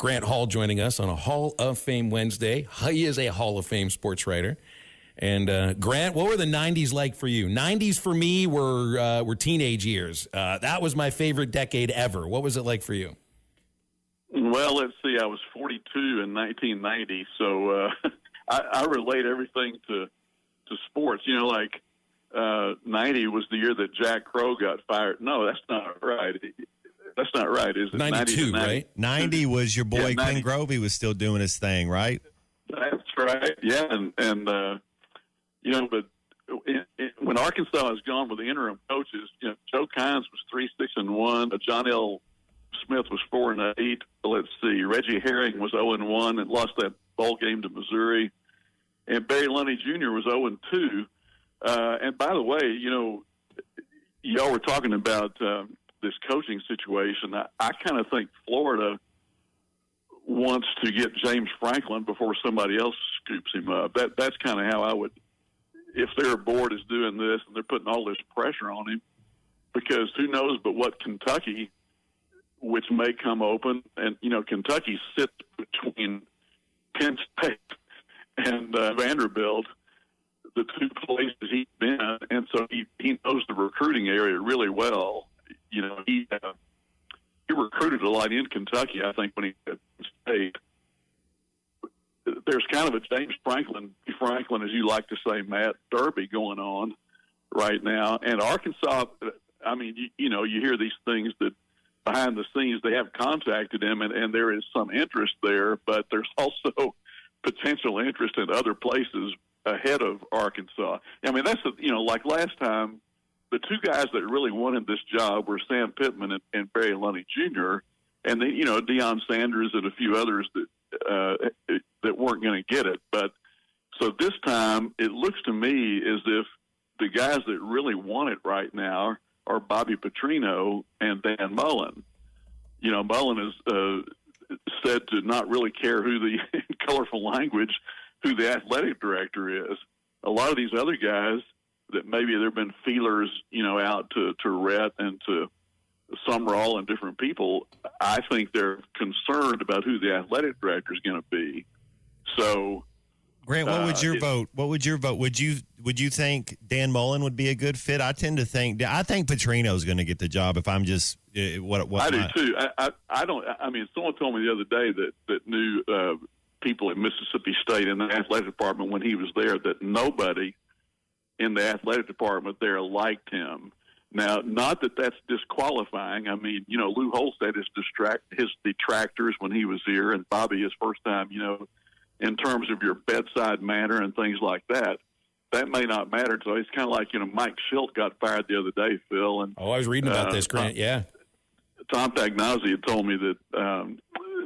Grant Hall joining us on a Hall of Fame Wednesday. He is a Hall of Fame sports writer. And Grant, what were the 90s like for you? 90s for me were teenage years. That was my favorite decade ever. What was it like for you? Well, let's see. I was 42 in 1990, so I relate everything to sports. 90 was the year that Jack Crow got fired. No, that's not right. That's not right, is it? 92, right? 90 was your boy Ken Grovey was still doing his thing, right? That's right. Yeah, and but when Arkansas has gone with the interim coaches, Joe Kynes was 3-6-1. John L. Smith was 4-8. Let's see, Reggie Herring was 0-1 and lost that bowl game to Missouri, and Barry Lundy Jr. was 0-2. And by the way, y'all were talking about this coaching situation. I kind of think Florida wants to get James Franklin before somebody else scoops him up. That's kind of how I would, if their board is doing this and they're putting all this pressure on him, because who knows but what Kentucky, which may come open, and Kentucky sits between Penn State and Vanderbilt, the two places he's been, and so he knows the recruiting area really well. He recruited a lot in Kentucky, I think, when he was at State. There's kind of a James Franklin, as you like to say, Matt, derby going on right now. And Arkansas, I mean, you hear these things that behind the scenes they have contacted him, and there is some interest there, but there's also potential interest in other places ahead of Arkansas. I mean, that's like last time, the two guys that really wanted this job were Sam Pittman and Barry Lundy Jr., and then Deion Sanders and a few others that weren't going to get it. But so this time, it looks to me as if the guys that really want it right now are Bobby Petrino and Dan Mullen. Mullen is said to not really care who the colorful language, who the athletic director is. A lot of these other guys that maybe there have been feelers, out to Rhett and to Sumrall and different people, I think they're concerned about who the athletic director is going to be. So, Grant, what would your vote? What would your vote? Would you think Dan Mullen would be a good fit? I think Petrino is going to get the job. If I'm just what I do too. I don't. I mean, someone told me the other day that knew people at Mississippi State in the athletic department when he was there, that nobody in the athletic department there liked him. Now, not that that's disqualifying. I mean, Lou Holtz had his detractors when he was here, and Bobby his first time, in terms of your bedside manner and things like that. That may not matter. So it's kind of like, Mike Shildt got fired the other day, Phil. And I was reading about this, Grant, yeah. Tom Pagnozzi had told me that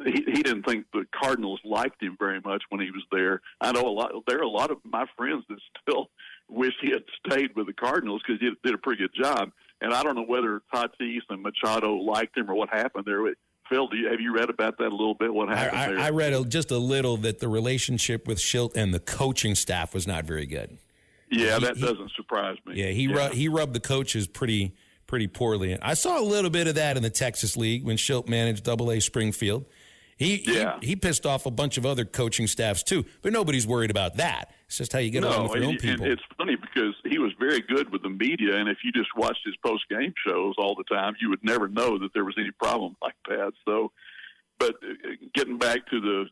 he didn't think the Cardinals liked him very much when he was there. I know there are a lot of my friends that still wish he had stayed with the Cardinals because he did a pretty good job. And I don't know whether Tatis and Machado liked him or what happened there. Phil, have you read about that a little bit? What happened there? I read just a little that the relationship with Shildt and the coaching staff was not very good. Yeah, that doesn't surprise me. Yeah, he rubbed the coaches pretty poorly. I saw a little bit of that in the Texas League when Shildt managed AA Springfield. He pissed off a bunch of other coaching staffs too, but nobody's worried about that. It's just how you get along with your own people. And it's funny because he was very good with the media, and if you just watched his post-game shows all the time, you would never know that there was any problem like that. So, but getting back to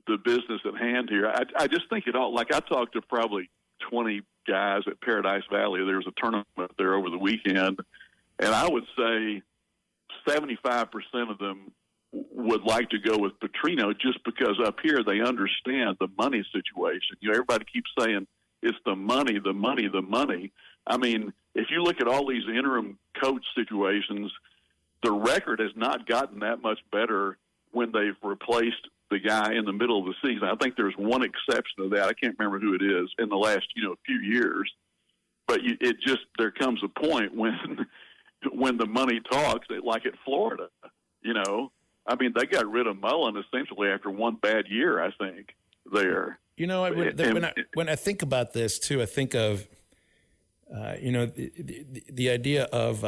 the business at hand here, I just think it all. Like I talked to probably 20 guys at Paradise Valley. There was a tournament there over the weekend, and I would say 75% of them would like to go with Petrino just because up here they understand the money situation. Everybody keeps saying it's the money, the money, the money. I mean, if you look at all these interim coach situations, the record has not gotten that much better when they've replaced the guy in the middle of the season. I think there's one exception to that. I can't remember who it is in the last, few years. But there comes a point when the money talks, like at Florida, I mean, they got rid of Mullen essentially after one bad year, I think, there. When I think about this, too, I think of, the idea of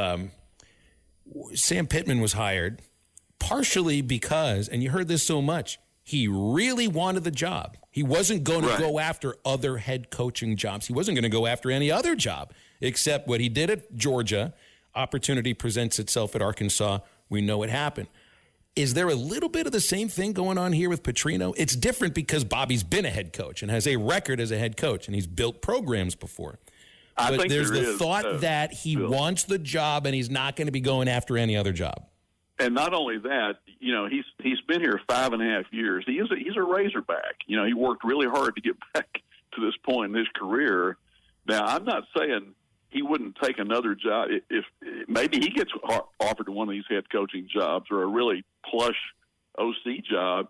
Sam Pittman was hired partially because, and you heard this so much, he really wanted the job. He wasn't going to go after other head coaching jobs. He wasn't going to go after any other job except what he did at Georgia. Opportunity presents itself at Arkansas. We know what happened. Is there a little bit of the same thing going on here with Petrino? It's different because Bobby's been a head coach and has a record as a head coach, and he's built programs before. I think there's there the is, thought that he wants the job and he's not going to be going after any other job. And not only that, he's been here 5.5 years. He's a Razorback. He worked really hard to get back to this point in his career. Now, I'm not saying he wouldn't take another job if maybe he gets offered one of these head coaching jobs or a really plush OC job,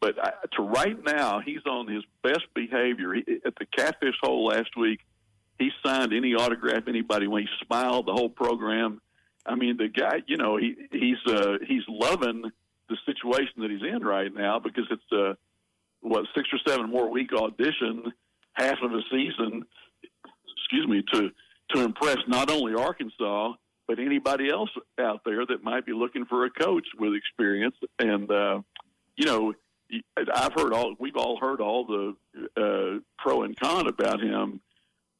But to right now, he's on his best behavior. At the Catfish Hole last week, he signed any autograph anybody when he smiled the whole program. I mean, the guy, he's loving the situation that he's in right now because it's 6 or 7 more week audition, half of a season, to impress not only Arkansas but anybody else out there that might be looking for a coach with experience. And we've all heard all the pro and con about him,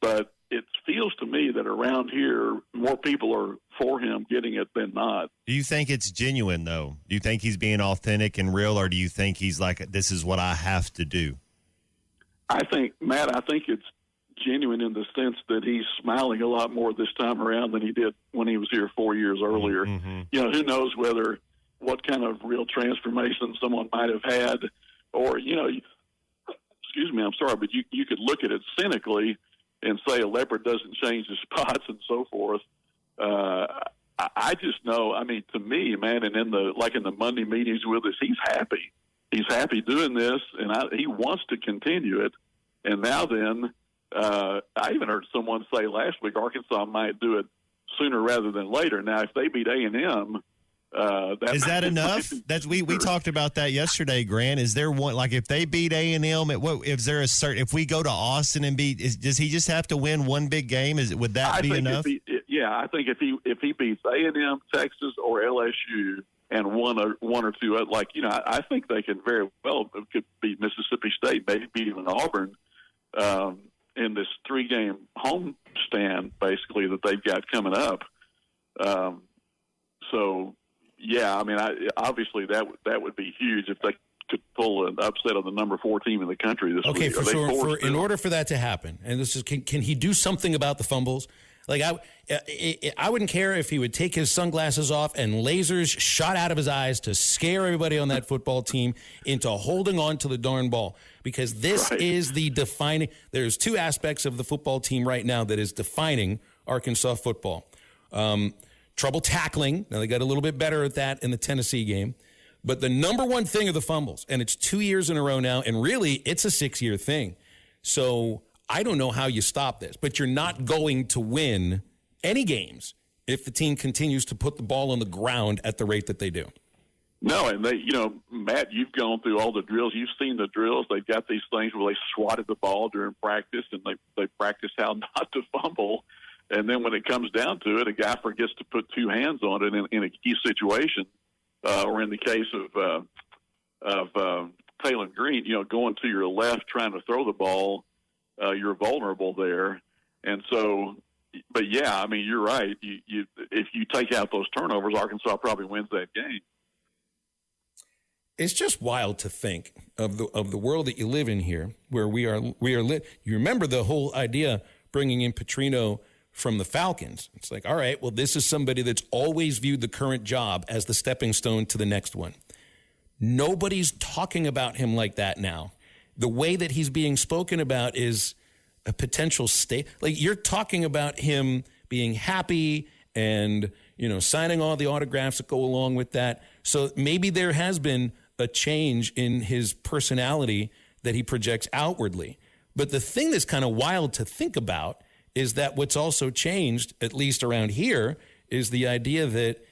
but it feels to me that around here, more people are for him getting it than not. Do you think it's genuine, though? Do you think he's being authentic and real, or do you think he's like, this is what I have to do? I think it's genuine in the sense that he's smiling a lot more this time around than he did when he was here 4 years earlier. Mm-hmm. Who knows what kind of real transformation someone might have had, or, I'm sorry, but you could look at it cynically and say a leopard doesn't change his spots and so forth. I just know, to me, man, and in the Monday meetings with us, he's happy. He's happy doing this, and he wants to continue it. And now then, I even heard someone say last week Arkansas might do it sooner rather than later. Now, if they beat A&M, is that enough? That's we talked about that yesterday, Grant. Is there one, like, if they beat A&M, if we go to Austin and does he just have to win one big game? Would that be enough? I think if he beats A&M, Texas, or LSU and one or two, I think they can very well could beat Mississippi State, maybe beat even Auburn in this 3-game home stand basically that they've got coming up. Obviously that would be huge if they could pull an upset of the number 4 team in the country this week. Okay, in order for that to happen, and this is, can he do something about the fumbles? Like, I wouldn't care if he would take his sunglasses off and lasers shot out of his eyes to scare everybody on that football team into holding on to the darn ball, because this is the defining. There's 2 aspects of the football team right now that is defining Arkansas football. Trouble tackling. Now, they got a little bit better at that in the Tennessee game. But the number one thing are the fumbles, and it's 2 years in a row now, and really it's a 6-year thing. So I don't know how you stop this, but you're not going to win any games if the team continues to put the ball on the ground at the rate that they do. No, and they, Matt, you've gone through all the drills. You've seen the drills. They've got these things where they swatted the ball during practice, and they practice how not to fumble. And then when it comes down to it, a guy forgets to put 2 hands on it in a key situation, or in the case of Taylon Green, going to your left trying to throw the ball, you're vulnerable there. And so, but yeah, you're right. If you take out those turnovers, Arkansas probably wins that game. It's just wild to think of the world that you live in here, where we are lit. You remember the whole idea bringing in Petrino from the Falcons. It's like, all right, well, this is somebody that's always viewed the current job as the stepping stone to the next one. Nobody's talking about him like that now. The way that he's being spoken about is a potential state. Like, you're talking about him being happy and, signing all the autographs that go along with that. So maybe there has been a change in his personality that he projects outwardly. But the thing that's kind of wild to think about is that what's also changed, at least around here, is the idea that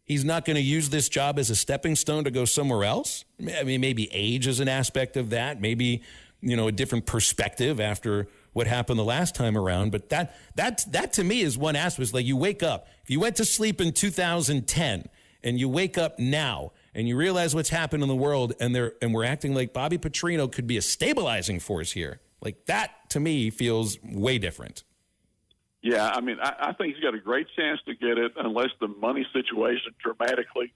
he's not going to use this job as a stepping stone to go somewhere else. Maybe age is an aspect of that. Maybe, a different perspective after what happened the last time around. But that to me is one aspect. Like, you wake up. If you went to sleep in 2010 and you wake up now and you realize what's happened in the world, and we're acting like Bobby Petrino could be a stabilizing force here. Like, that to me feels way different. Yeah, I mean, I think he's got a great chance to get it unless the money situation dramatically,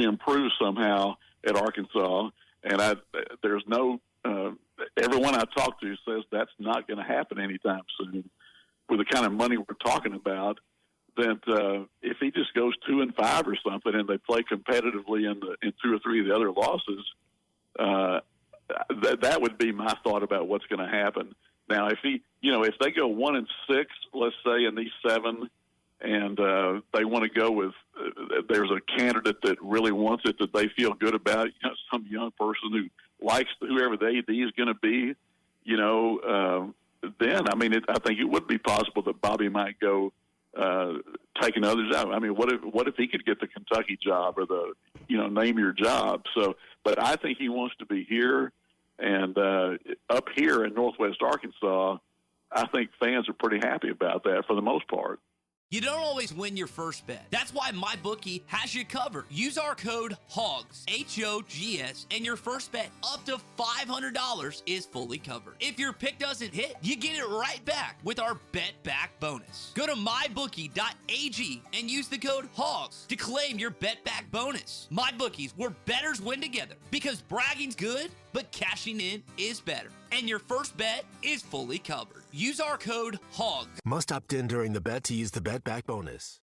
improves somehow at Arkansas. And there's no everyone I talk to says that's not going to happen anytime soon. With the kind of money we're talking about, that if he just goes 2-5 or something, and they play competitively in 2 or 3 of the other losses, that would be my thought about what's going to happen. Now, if they go 1-6, let's say, in these 7, and they want to go with, there's a candidate that really wants it, that they feel good about, some young person who likes whoever the AD is going to be, then, I mean, I think it would be possible that Bobby might go taking others out. I mean, what if he could get the Kentucky job or the, name your job? So, but I think he wants to be here, and up here in Northwest Arkansas, I think fans are pretty happy about that for the most part. You don't always win your first bet. That's why MyBookie has you covered. Use our code HOGS, H-O-G-S, and your first bet up to $500 is fully covered. If your pick doesn't hit, you get it right back with our Bet Back bonus. Go to mybookie.ag and use the code HOGS to claim your Bet Back bonus. MyBookie's, where bettors win together, because bragging's good, but cashing in is better. And your first bet is fully covered. Use our code HOGS. Must opt in during the bet to use the Bet Back bonus.